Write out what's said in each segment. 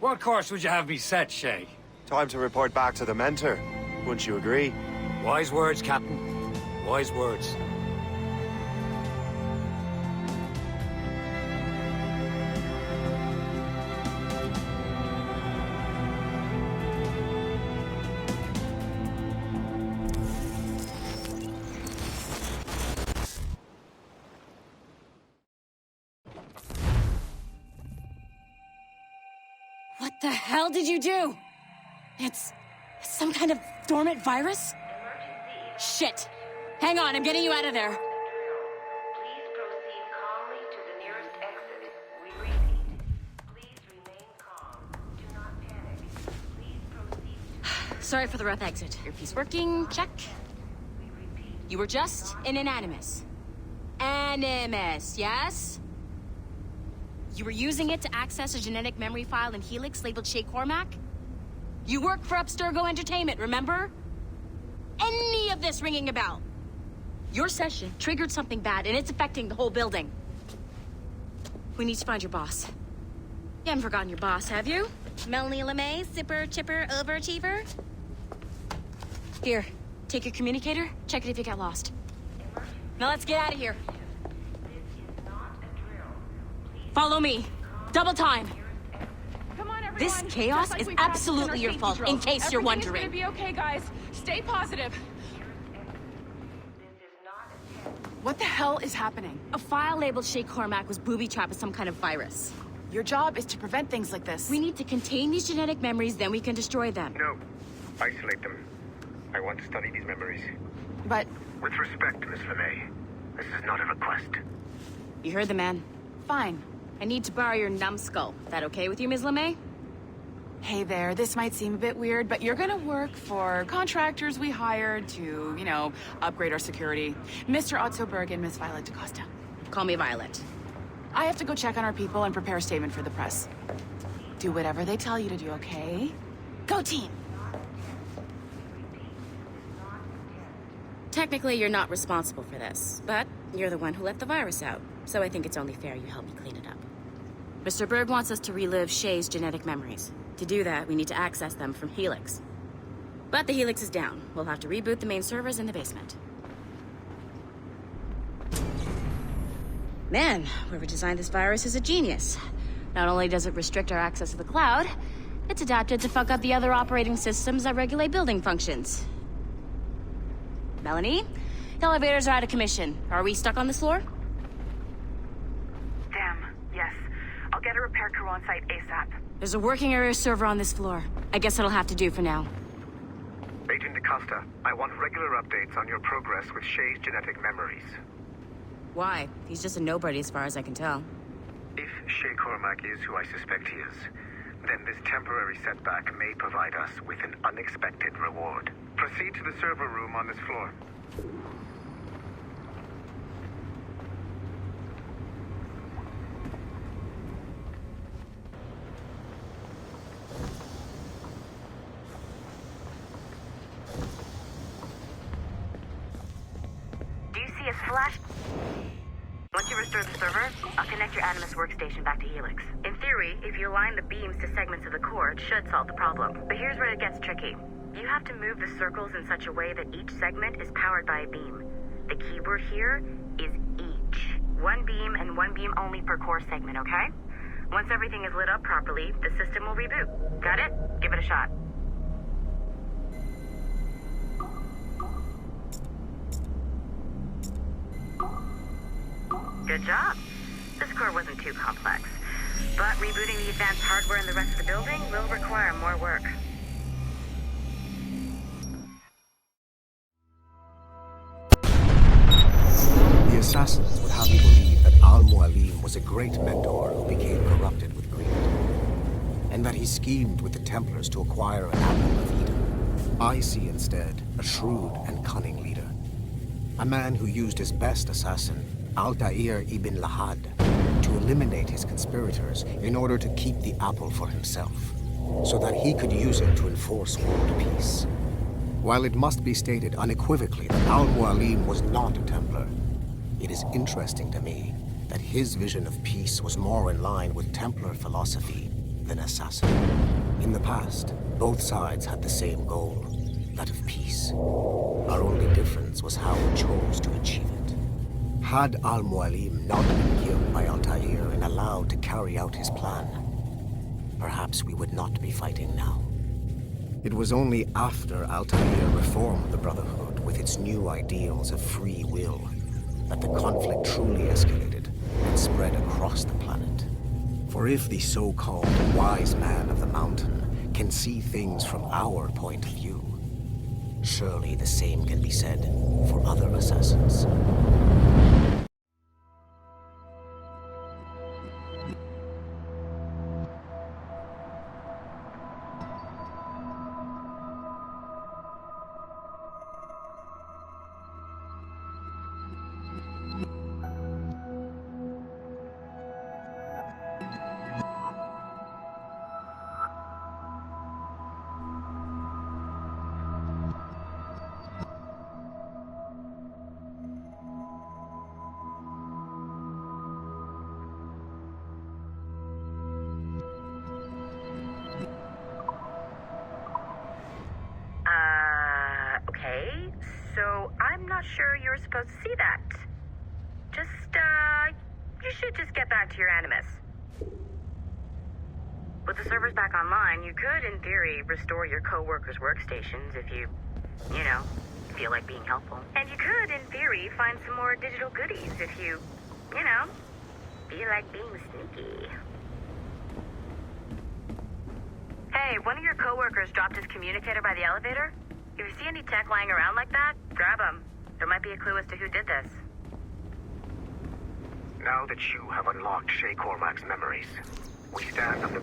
What course would you have me set, Shay? Time to report back to the mentor. Wouldn't you agree? Wise words, Captain. Wise words. What the hell did you do? It's some kind of dormant virus? Shit! Hang on, I'm getting you out of there. Please proceed calmly to the nearest exit. We repeat. Please remain calm. Do not panic. Please proceed. Sorry for the rough exit. Earpiece working, check. You were just in an animus. Animus, yes? You were using it to access a genetic memory file in Helix labeled Shay Cormac? You worked for Abstergo Entertainment, remember? Any of this ringing a bell? Your session triggered something bad, and it's affecting the whole building. We need to find your boss. You haven't forgotten your boss, have you? Melanie LeMay, zipper, chipper, overachiever? Here, take your communicator, check it if you got lost. Now let's get out of here. Follow me. Double time. Come on, everyone. This chaos Just like is we practiced in absolutely our your safety fault, drills. in case you're wondering. Everything's gonna be okay, guys. Stay positive. What the hell is happening? A file labeled Shay Cormac was booby-trapped with some kind of virus. Your job is to prevent things like this. We need to contain these genetic memories, then we can destroy them. No. Isolate them. I want to study these memories. But With respect, Miss LeMay, this is not a request. You heard the man. fine. I need to borrow your numbskull. That okay with you, Ms. LeMay? Hey there, this might seem a bit weird, but you're gonna work for contractors we hired to, upgrade our security. Mr. Otto Berg and Miss Violet DaCosta. Call me Violet. I have to go check on our people and prepare a statement for the press. Do whatever they tell you to do, okay? Go team! Technically, you're not responsible for this, but you're the one who let the virus out, so I think it's only fair you help me clean it up. Mr. Berg wants us to relive Shay's genetic memories. To do that, we need to access them from Helix. But the Helix is down. We'll have to reboot the main servers in the basement. Man, whoever designed this virus is a genius. Not only does it restrict our access to the cloud, it's adapted to fuck up the other operating systems that regulate building functions. Melanie? The elevators are out of commission. Are we stuck on this floor? Damn, yes. I'll get a repair crew on site ASAP. There's a working area server on this floor. I guess that'll have to do for now. Agent DaCosta, I want regular updates on your progress with Shay's genetic memories. Why? He's just a nobody as far as I can tell. If Shay Cormac is who I suspect he is, then this temporary setback may provide us with an unexpected reward. Proceed to the server room on this floor. Do you see a flash? Once you restore the server, I'll connect your Animus workstation back to Helix. In theory, if you align the beams to segments of the core, it should solve the problem. But here's where it gets tricky. You have to move the circles in such a way that each segment is powered by a beam. The keyword here is each. One beam and one beam only per core segment, okay? Once everything is lit up properly, the system will reboot. Got it? Give it a shot. Good job. This core wasn't too complex. But rebooting the advanced hardware in the rest of the building will require more work. The assassins would have you believe that Al-Mualim was a great mentor who became corrupted with greed, and that he schemed with the Templars to acquire an apple of Eden. I see instead a shrewd and cunning leader, a man who used his best assassin, Altair ibn Lahad, to eliminate his conspirators in order to keep the apple for himself, so that he could use it to enforce world peace. While it must be stated unequivocally that Al-Mualim was not a Templar, it is interesting to me that his vision of peace was more in line with Templar philosophy than assassin. In the past, both sides had the same goal, that of peace. Our only difference was how we chose to achieve it. Had Al-Mualim not been killed by Altair and allowed to carry out his plan, perhaps we would not be fighting now. It was only after Altair reformed the Brotherhood with its new ideals of free will that the conflict truly escalated and spread across the planet. For if the so-called wise man of the mountain can see things from our point of view, surely the same can be said for other assassins. Okay. So I'm not sure you're supposed to see that. You should just get back to your Animus. With the servers back online, you could, in theory, restore your co-workers' workstations if you feel like being helpful. And you could, in theory, find some more digital goodies if you feel like being sneaky. Hey, one of your co-workers dropped his communicator by the elevator. If you see any tech lying around like that, grab them. There might be a clue as to who did this. Now that you have unlocked Shay Cormac's memories, we stand on the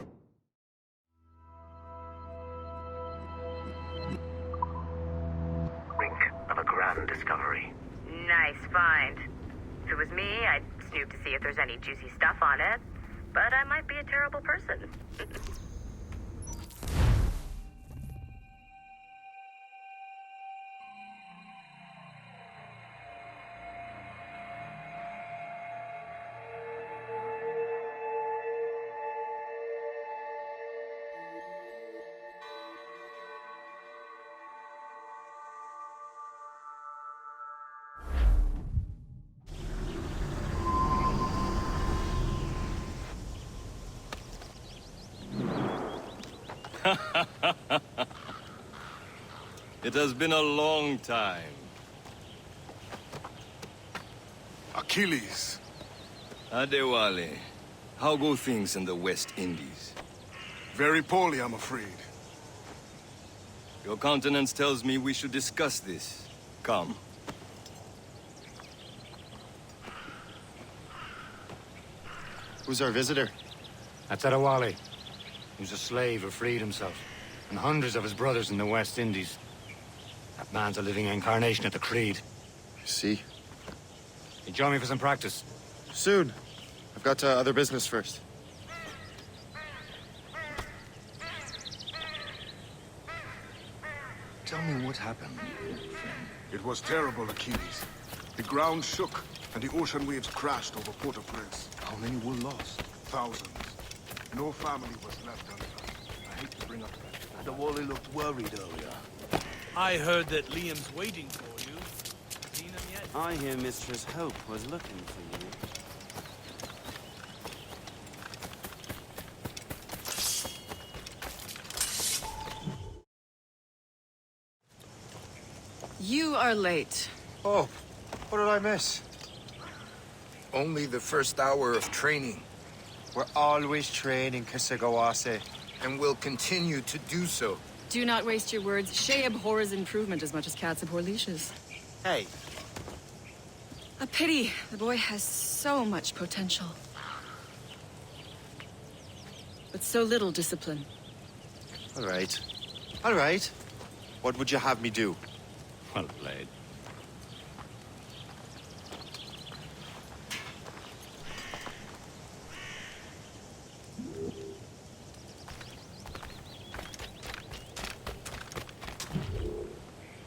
brink of a grand discovery. Nice find. If it was me, I'd snoop to see if there's any juicy stuff on it. But I might be a terrible person. It has been a long time. Achilles. Adewale, how go things in the West Indies? Very poorly, I'm afraid. Your countenance tells me we should discuss this. Come. Who's our visitor? That's Adewale. He was a slave who freed himself, and hundreds of his brothers in the West Indies. That man's a living incarnation of the Creed. See? He join me for some practice. Soon. I've got other business first. Tell me what happened, friend. It was terrible, Achilles. The ground shook, and the ocean waves crashed over Port-au-Prince. How many were lost? Thousands. No family was left untouched. I hate to bring up that. Adewale looked worried earlier. I heard that Liam's waiting for you. Seen him yet? I hear Mistress Hope was looking for you. You are late. Oh, what did I miss? Only the first hour of training, We're always training, Kisagawase. and will continue to do so. Do not waste your words. Shay abhors improvement as much as cats abhor leashes. Hey, A pity. The boy has so much potential. But so little discipline. all right. All right. What would you have me do? Well played.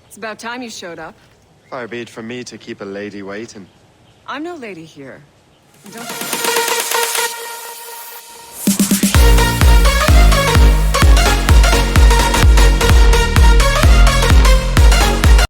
It's about time you showed up. Far be it from me to keep a lady waiting. I'm no lady here. You don't...